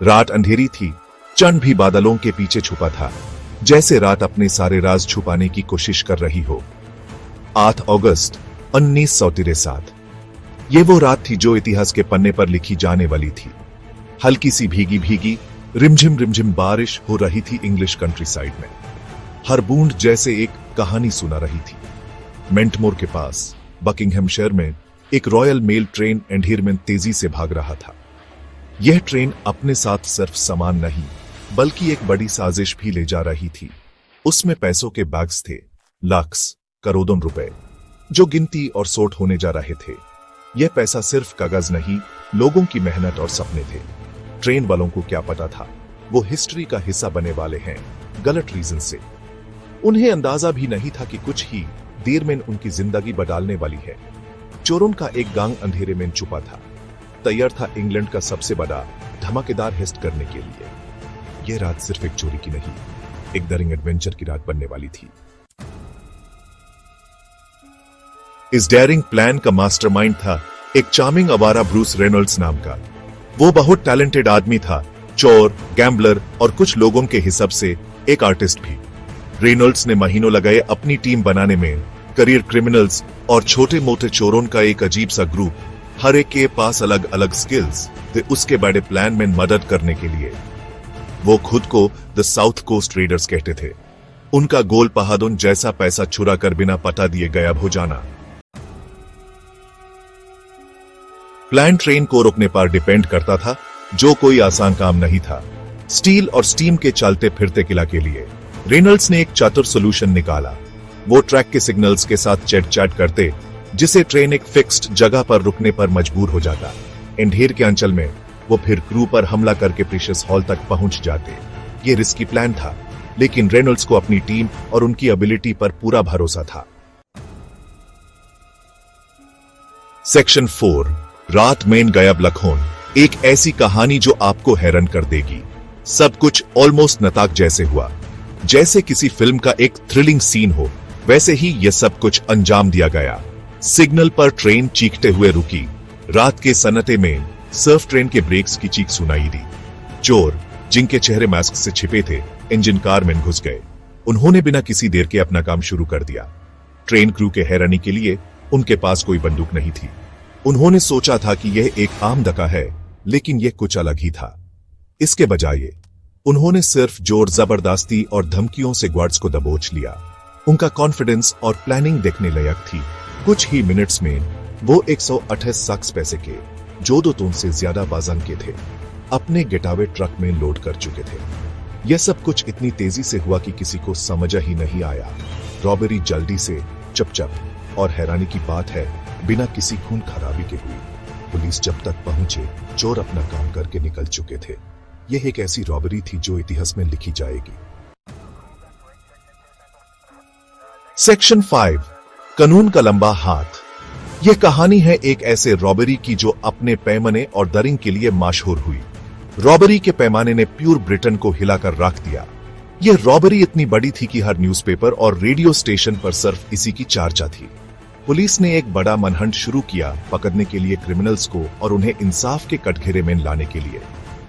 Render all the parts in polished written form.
रात अंधेरी थी, चंद भी बादलों के पीछे छुपा था, जैसे रात अपने सारे राज छुपाने की कोशिश कर रही हो। 8 अगस्त 1963। ये वो रात थी जो इतिहास के पन्ने पर लिखी जाने वाली थी। हल्की सी भीगी भीगी रिमझिम बारिश हो रही थी इंग्लिश कंट्री साइड में। हर बूंद जैसे एक कहानी सुना रही थी। मेंटमोर के पास बकिंघमशायर में एक रॉयल मेल ट्रेन अंधेर में तेजी से भाग रहा था। यह ट्रेन अपने साथ सिर्फ सामान नहीं, बल्कि एक बड़ी साजिश भी ले जा रही थी। उसमें पैसों के बैग्स थे, लाख करोड़ों रुपए, जो गिनती और सोट होने जा रहे थे। यह पैसा सिर्फ कागज नहीं, लोगों की मेहनत और सपने थे। ट्रेन वालों को क्या पता था वो हिस्ट्री का हिस्सा बने वाले हैं, गलत रीजन से। उन्हें अंदाजा भी नहीं था कि कुछ ही देर में उनकी जिंदगी बदलने वाली है। चोरों का एक गैंग अंधेरे में छुपा था, तैयार था इंग्लैंड का सबसे बड़ा धमाकेदार हेस्ट करने के लिए। यह रात सिर्फ एक चोरी की नहीं, एक डरिंग एडवेंचर की रात बनने वाली थी। इस डेयरिंग प्लान का मास्टरमाइंड था एक चार्मिंग आवारा ब्रूस रेनॉल्ड्स नाम का। वो बहुत टैलेंटेड आदमी था, चोर, गैम्बलर और कुछ लोगों के हिसाब से एक आर्टिस्ट भी। रेनॉल्ड्स ने महीनों लगाए अपनी टीम बनाने में। करियर क्रिमिनल्स और छोटे मोटे चोरों का एक अजीब सा ग्रुप, हर एक के पास अलग अलग स्किल्स थे उसके बड़े प्लान में मदद करने के लिए। वो खुद को द साउथ कोस्ट रेडर्स कहते थे। उनका गोल पहाड़ों जैसा पैसा चुरा कर बिना पता दिए गायब हो जाना। प्लान ट्रेन को रोकने पर डिपेंड करता था, जो कोई आसान काम नहीं था। स्टील और स्टीम के चलते फिरते किला के लिए रेनॉल्ड्स ने एक चतुर सोल्यूशन निकाला। वो ट्रैक के सिग्नल्स के साथ चैट करते, जिसे ट्रेन एक फिक्स्ड जगह पर रुकने पर मजबूर हो जाता। अंधेर के अंचल में वो फिर क्रू पर हमला करके प्रीशियस हॉल तक पहुंच जाते। ये रिस्की प्लान था, लेकिन रेनॉल्ड्स को अपनी टीम और उनकी एबिलिटी पर पूरा भरोसा था। सेक्शन 4, रात में गायब लखों। एक ऐसी कहानी जो आपको हैरान कर देगी। सब कुछ ऑलमोस्ट नताक जैसे हुआ, जैसे किसी फिल्म का एक थ्रिलिंग सीन हो, वैसे ही यह सब कुछ अंजाम दिया गया। सिग्नल पर ट्रेन चीखते हुए रुकी। रात के सन्नाटे में सर्फ ट्रेन के ब्रेक्स की चीख सुनाई दी। चोर, जिनके चेहरे मास्क से छिपे थे, इंजन कार में घुस गए। उन्होंने बिना किसी देर के अपना काम शुरू कर दिया। ट्रेन क्रू के हैरानी के लिए उनके पास कोई बंदूक नहीं थी। उन्होंने सोचा था कि यह एक आम धक्का है, लेकिन यह कुछ अलग ही था। इसके बजाय उन्होंने सिर्फ जोर जबरदस्ती और धमकियों से गार्ड्स को दबोच लिया। उनका कॉन्फिडेंस और प्लानिंग देखने लायक थी। कुछ ही मिनट्स में वो 128 पैसे के, जो 2 टन से ज्यादा वजन के थे, अपने गेटअवे ट्रक में लोड कर चुके थे। यह सब कुछ इतनी तेजी से हुआ कि किसी को समझ ही नहीं आया। रॉबरी जल्दी से, चुपचाप, और हैरानी की बात है बिना किसी खून खराबी के हुई। पुलिस जब तक पहुंचे, चोर अपना काम करके निकल चुके थे। यह एक ऐसी रॉबरी थी जो इतिहास में लिखी जाएगी। सेक्शन 5, कानून का लंबा हाथ। यह कहानी है एक ऐसे रॉबरी की जो अपने पैमाने और डरिंग के लिए मशहूर हुई। रॉबरी के पैमाने ने प्यूर ब्रिटेन को हिलाकर रख दिया। यह रॉबरी इतनी बड़ी थी कि हर न्यूज़पेपर और रेडियो स्टेशन पर सिर्फ इसी की चर्चा थी। पुलिस ने एक बड़ा मनहंट शुरू किया, पकड़ने के लिए क्रिमिनल्स को और उन्हें इंसाफ के कटघरे में लाने के लिए।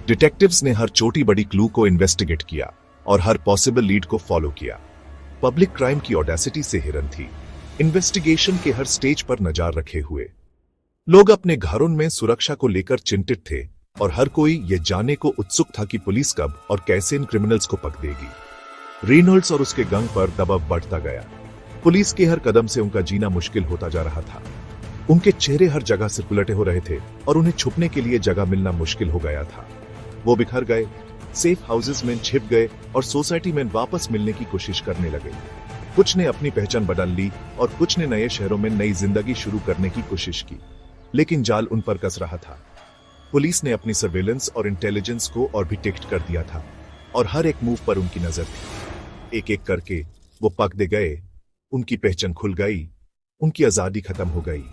डिटेक्टिव्स ने हर छोटी बड़ी क्लू को इन्वेस्टिगेट किया और हर पॉसिबल लीड को फॉलो किया। पब्लिक क्राइम की ऑडेसिटी से हैरान थी, इन्वेस्टिगेशन के हर स्टेज पर नजर रखे हुए। लोग अपने घरों में सुरक्षा को लेकर चिंतित थे और हर कोई यह जानने को उत्सुक था कि पुलिस कब और कैसे इन क्रिमिनल्स को पकड़ेगी। रेनॉल्ड्स और उसके गैंग पर दबाव बढ़ता गया। पुलिस के हर कदम से उनका जीना मुश्किल होता जा रहा था। उनके चेहरे हर जगह सिरकुलेटे हो रहे थे और उन्हें छुपने के लिए जगह मिलना मुश्किल हो गया था। वो बिखर गए, सेफ हाउसेस में छिप गए और सोसाइटी में वापस मिलने की कोशिश करने लगे। कुछ ने अपनी पहचान बदल ली और कुछ ने नए शहरों में नई जिंदगी शुरू करने की कोशिश की, लेकिन जाल उन पर कस रहा था। पुलिस ने अपनी सर्वेलेंस और इंटेलिजेंस को और भी टेक्ट कर दिया था और हर एक मूव पर उनकी नजर थी। एक एक करके वो पकड़े गए, उनकी पहचान खुल गई, उनकी आजादी खत्म हो गई।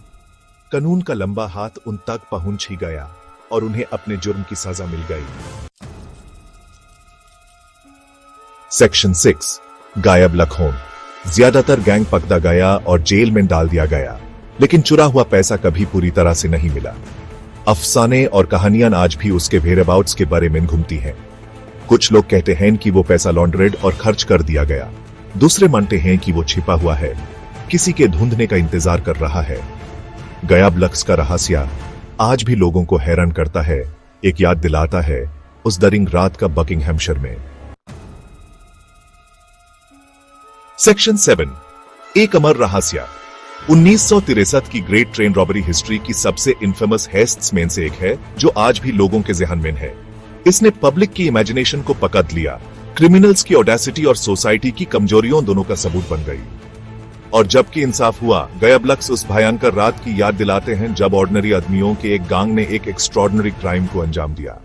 कानून का लंबा हाथ उन तक पहुंच ही गया और उन्हें अपने जुर्म की सजा मिल गई। सेक्शन 6, गायब लखों। ज्यादातर गैंग पकड़ा गया और जेल में डाल दिया गया, लेकिन चुरा हुआ पैसा कभी पूरी तरह से नहीं मिला। अफसाने और कहानियां आज भी उसके वेयरअबाउट्स के बारे में घूमती हैं। कुछ लोग कहते हैं कि वो पैसा लॉन्ड्रेड और खर्च कर दिया गया। दूसरे मानते हैं कि वो छिपा हुआ है, किसी के ढूंढने का इंतजार कर रहा है। गयाब लक्स का रहस्य आज भी लोगों को हैरान करता है, एक याद दिलाता है उस दरिंग रात का बकिंगहैमशर में। सेक्शन 7, एक अमर रहस्य। 1963 की ग्रेट ट्रेन रॉबरी हिस्ट्री की सबसे इनफेमस हेस्ट्स में से एक है, जो आज भी लोगों के ज़हन में है। इसने पब्लिक की इमेजिनेशन को पकड़ लिया, क्रिमिनल्स की ऑडेसिटी और सोसाइटी की कमजोरियों दोनों का सबूत बन गई। और जबकि इंसाफ हुआ, गयाब लक्स उस भयंकर रात की याद दिलाते हैं जब ऑर्डिनरी आदमियों के एक गैंग ने एक एक्स्ट्रॉर्डिनरी क्राइम को अंजाम दिया।